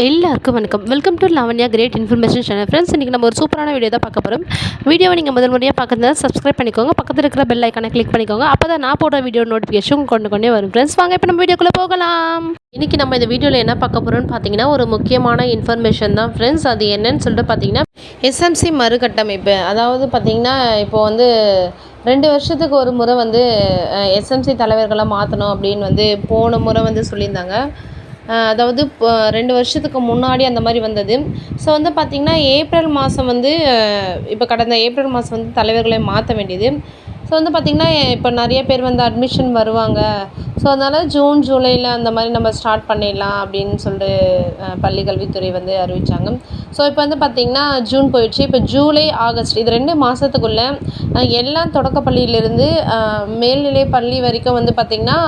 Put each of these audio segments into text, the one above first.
எல்லாருக்கும் வணக்கம். Welcome to Lavanya great information channel. Friends, இன்றைக்கி நம்ம ஒரு சூப்பரான வீடியோ தான் பார்க்க போகிறோம். வீடியோவை நீங்கள் முதல் முறையாக பார்க்குறதா சப்ஸ்கிரைப் பண்ணிக்கோங்க. பக்கத்தில் இருக்கிற பெல் ஐக்கானை கிளிக் பண்ணிக்கோங்க. அப்போ தான் நான் போடுற வீடியோ நோட்டிஃபிகேஷன் கொண்டே வரும். ஃப்ரெண்ட்ஸ், வாங்க இப்போ நம்ம வீடியோக்குள்ளே போகலாம். இன்றைக்கி நம்ம இந்த வீடியோவில் என்ன பார்க்க போகிறோம்னு பார்த்தீங்கன்னா, ஒரு முக்கியமான இன்ஃபர்மேஷன் தான் ஃப்ரெண்ட்ஸ். அது என்னன்னு சொல்லிட்டு பார்த்தீங்கன்னா, எஸ்எம்சி மறுகட்டமைப்பு. அதாவது பார்த்தீங்கன்னா, இப்போ வந்து 2 வருஷத்துக்கு ஒரு முறை வந்து எஸ்எம்சி தலைவர்களை மாற்றணும் அப்படின்னு போன முறை சொல்லியிருந்தாங்க. அதாவது 2 வருஷத்துக்கு முன்னாடி அந்த மாதிரி வந்தது. ஸோ பார்த்திங்கன்னா, ஏப்ரல் மாதம் இப்போ கடந்த ஏப்ரல் மாதம் தலைவர்களை மாற்ற வேண்டியது. ஸோ பார்த்திங்கன்னா, இப்போ நிறைய பேர் அட்மிஷன் வருவாங்க. ஸோ அதனால் ஜூன் ஜூலையில் அந்த மாதிரி நம்ம ஸ்டார்ட் பண்ணிடலாம் அப்படின்னு சொல்லிட்டு பள்ளி கல்வித்துறை அறிவித்தாங்க. ஸோ இப்போ பார்த்திங்கன்னா, ஜூன் போயிடுச்சு. இப்போ ஜூலை ஆகஸ்ட் இது 2 மாதத்துக்குள்ளே எல்லா தொடக்கப்பள்ளியிலேருந்து மேல்நிலை பள்ளி வரைக்கும் பார்த்திங்கன்னா,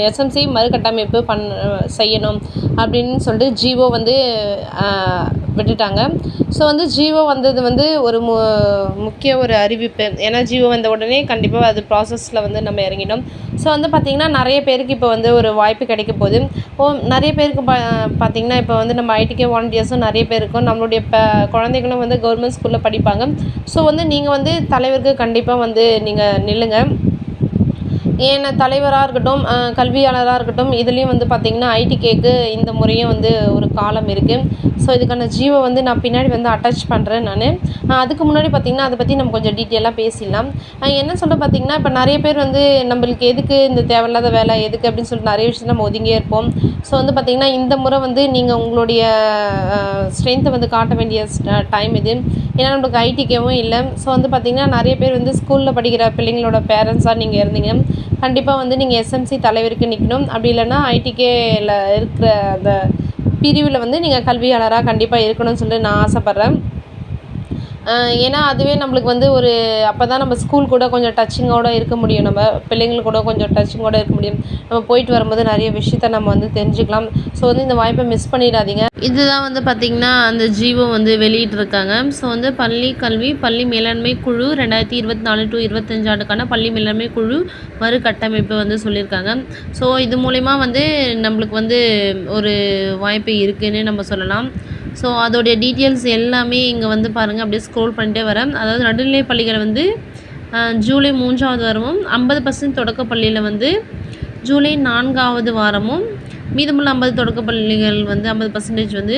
எஸ்எம்சி மறுகட்டமைப்பு செய்யணும் அப்படின்னு சொல்லிட்டு ஜிஓ விட்டுட்டாங்க. ஸோ ஜிஓ வந்தது ஒரு முக்கிய ஒரு அறிவிப்பு. ஏன்னா ஜிஓ வந்த உடனே கண்டிப்பாக அது ப்ராசஸில் நம்ம இறங்கினோம். ஸோ பார்த்திங்கன்னா, நிறைய பேருக்கு இப்போ ஒரு வாய்ப்பு கிடைக்க போகுது. நிறைய பேருக்கு பார்த்திங்கன்னா, இப்போ நம்ம ஐடிகே வாலண்டியர்ஸும் நிறைய பேர் இருக்கும். நம்மளுடைய குழந்தைகளும் கவர்மெண்ட் ஸ்கூலில் படிப்பாங்க. ஸோ நீங்கள் தலைவருக்கு கண்டிப்பாக நீங்கள் நில்லுங்க. ஏன்னா தலைவராக இருக்கட்டும், கல்வியாளராக இருக்கட்டும், இதுலேயும் பார்த்திங்கன்னா ஐடிகேக்கு இந்த முறையும் ஒரு காலம் இருக்குது. ஸோ இதுக்கான ஜிஓ நான் பின்னாடி அட்டாச் பண்ணுறேன் நான். அதுக்கு முன்னாடி பார்த்திங்கன்னா, அதை பற்றி நம்ம கொஞ்சம் டீட்டெயிலாக பேசிடலாம். என்ன சொல்ல பார்த்திங்கன்னா, இப்போ நிறைய பேர் நம்மளுக்கு எதுக்கு இந்த தேவையில்லாத வேலை எதுக்கு அப்படின்னு சொல்லிட்டு நிறைய விஷயத்தை நம்ம ஒதுங்கியே இருப்போம். ஸோ பார்த்திங்கன்னா, இந்த முறை நீங்கள் உங்களுடைய ஸ்ட்ரென்த்தை காட்ட வேண்டிய டைம் இது. ஏன்னா நம்மளுக்கு ஐடிகேவும் இல்லை. ஸோ பார்த்திங்கன்னா, நிறைய பேர் ஸ்கூலில் படிக்கிற பிள்ளைங்களோட பேரண்ட்ஸாக நீங்கள் இருந்தீங்க. கண்டிப்பாக நீங்கள் எஸ்எம்சி தலைவருக்கு நிற்கணும். அப்படி இல்லைன்னா ஐடிகேயில் இருக்கிற அந்த பிரிவில் நீங்கள் கல்வியாளராக கண்டிப்பாக இருக்கணும்னு சொல்லிட்டு நான் ஆசைப்பட்றேன். ஏன்னா அதுவே நம்மளுக்கு ஒரு அப்போ தான் நம்ம ஸ்கூல் கூட கொஞ்சம் டச்சிங்கோடு இருக்க முடியும். நம்ம பிள்ளைங்களுக்கு கூட கொஞ்சம் டச்சிங்கோடு இருக்க முடியும். நம்ம போயிட்டு வரும்போது நிறைய விஷயத்த நம்ம தெரிஞ்சுக்கலாம். ஸோ இந்த வாய்ப்பை மிஸ் பண்ணிடாதீங்க. இதுதான் பார்த்திங்கன்னா, அந்த ஜிஓ வெளியிட்டிருக்காங்க. ஸோ பள்ளி கல்வி பள்ளி மேலாண்மை குழு 2024 to 25 ஆண்டுக்கான பள்ளி மேலாண்மை குழு மறுகட்டமைப்பு சொல்லியிருக்காங்க. ஸோ இது மூலிமா நம்மளுக்கு ஒரு வாய்ப்பு இருக்குதுன்னு நம்ம சொல்லலாம். ஸோ அதோடைய டீட்டெயில்ஸ் எல்லாமே இங்கே பாருங்கள். அப்படியே ஸ்க்ரோல் பண்ணிட்டே வரேன். அதாவது நடுநிலை பள்ளிகள் ஜூலை 3ஆவது வாரமும், 50% தொடக்கப்பள்ளியில் ஜூலை 4ஆவது வாரமும், மீதமுள்ள 50 தொடக்கப்பள்ளிகள் 50%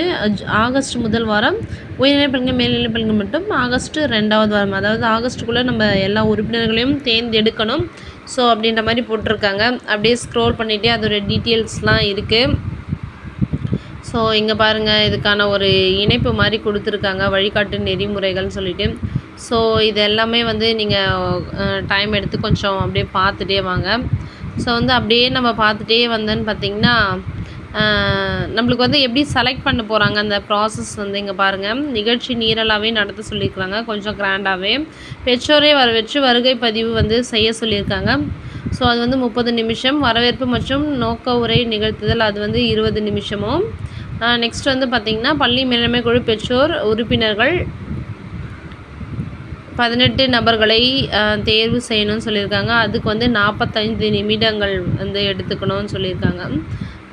ஆகஸ்ட் முதல் வாரம், உயர்நிலை பள்ளிகள் மேல்நிலை பள்ளிகள் மட்டும் ஆகஸ்ட் 2ஆவது வாரம். அதாவது ஆகஸ்ட்டுக்குள்ளே நம்ம எல்லா உறுப்பினர்களையும் தேர்ந்தெடுக்கணும். ஸோ அப்படின்ற மாதிரி போட்டிருக்காங்க. அப்படியே ஸ்க்ரோல் பண்ணிகிட்டே அதோடய டீட்டெயில்ஸ்லாம் இருக்குது. ஸோ இங்கே பாருங்கள், இதுக்கான ஒரு இணைப்பு மாதிரி கொடுத்துருக்காங்க, வழிகாட்டு நெறிமுறைகள்னு சொல்லிட்டு. ஸோ இது எல்லாமே நீங்கள் டைம் எடுத்து கொஞ்சம் அப்படியே பார்த்துட்டே வாங்க. ஸோ அப்படியே நம்ம பார்த்துட்டே வந்தேன்னு பார்த்திங்கன்னா, நம்மளுக்கு எப்படி செலக்ட் பண்ண போகிறாங்க அந்த ப்ராசஸ் இங்கே பாருங்கள். நிகழ்ச்சி நீரலாகவே நடத்த சொல்லியிருக்கிறாங்க, கொஞ்சம் கிராண்டாகவே. பெற்றோரை வர வச்சு வருகை பதிவு செய்ய சொல்லியிருக்காங்க. ஸோ அது 30 நிமிஷம். வரவேற்பு மற்றும் நோக்க உரை நிகழ்த்துதல் அது 20 நிமிஷமும். நெக்ஸ்ட் பார்த்திங்கன்னா, பள்ளி மேலாண்மை குழு பெற்றோர் உறுப்பினர்கள் 18 நபர்களை தேர்வு செய்யணும்னு சொல்லியிருக்காங்க. அதுக்கு 45 நிமிடங்கள் எடுத்துக்கணும்னு சொல்லியிருக்காங்க.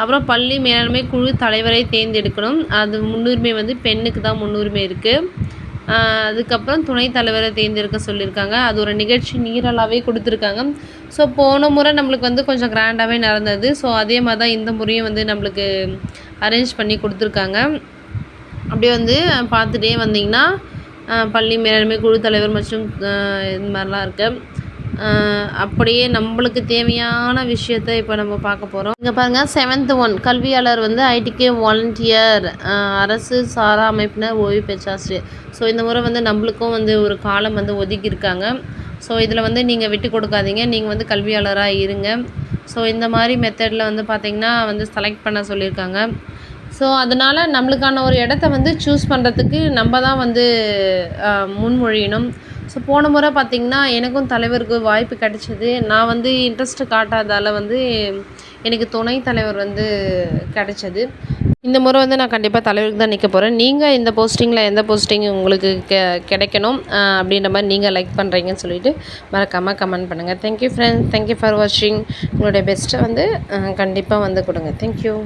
அப்புறம் பள்ளி மேலாண்மை குழு தலைவரை தேர்ந்தெடுக்கணும். அது முன்னுரிமை பெண்ணுக்கு தான் முன்னுரிமை இருக்குது. அதுக்கப்புறம் துணைத் தலைவரை தேர்ந்தெடுக்க சொல்லியிருக்காங்க. அது ஒரு நிகழ்ச்சி நீரலாகவே கொடுத்துருக்காங்க. ஸோ போன முறை நம்மளுக்கு கொஞ்சம் கிராண்டாகவே நடந்தது. ஸோ அதே மாதிரி தான் இந்த முறையும் நம்மளுக்கு அரேஞ்ச் பண்ணி கொடுத்துருக்காங்க. அப்படியே பார்த்துட்டே வந்தீங்கன்னா, பள்ளி மேலாண்மை குழு தலைவர் மற்றும் இது மாதிரிலாம் இருக்குது. அப்படியே நம்மளுக்கு தேவையான விஷயத்தை இப்போ நம்ம பார்க்க போகிறோம். இங்கே பாருங்கள், 7th 1 கல்வியாளர் ஐடிகே வாலண்டியர் அரசு சாரா அமைப்பினர் ஓய்வு பெற்ற ஆசிரியர். ஸோ இந்த முறை நம்மளுக்கும் ஒரு காலம் ஒதுக்கியிருக்காங்க. ஸோ இதில் நீங்கள் விட்டு கொடுக்காதீங்க. நீங்கள் கல்வியாளராக இருங்க. ஸோ இந்த மாதிரி மெத்தடில் பார்த்திங்கன்னா செலக்ட் பண்ண சொல்லியிருக்காங்க. ஸோ அதனால் நம்மளுக்கான ஒரு இடத்த சூஸ் பண்ணுறதுக்கு நம்ம தான் முன்மொழியணும். ஸோ போன முறை பார்த்திங்கன்னா, எனக்கும் தலைவருக்கு வாய்ப்பு கிடச்சிது. நான் இன்ட்ரெஸ்ட்டு காட்டாதால் எனக்கு துணைத் தலைவர் கிடச்சது. இந்த முறை நான் கண்டிப்பாக தலைவருக்கு தான் நிற்க போகிறேன். நீங்கள் இந்த போஸ்டிங்கில் எந்த போஸ்டிங் உங்களுக்கு கிடைக்கணும் அப்படின்ற மாதிரி நீங்கள் லைக் பண்ணுறீங்கன்னு சொல்லிவிட்டு மறக்காமல் கமெண்ட் பண்ணுங்கள். தேங்க்யூ ஃப்ரெண்ட்ஸ், தேங்க்யூ ஃபார் வாட்சிங். உங்களுடைய பெஸ்ட்டை கண்டிப்பாக கொடுங்க. தேங்க்யூ.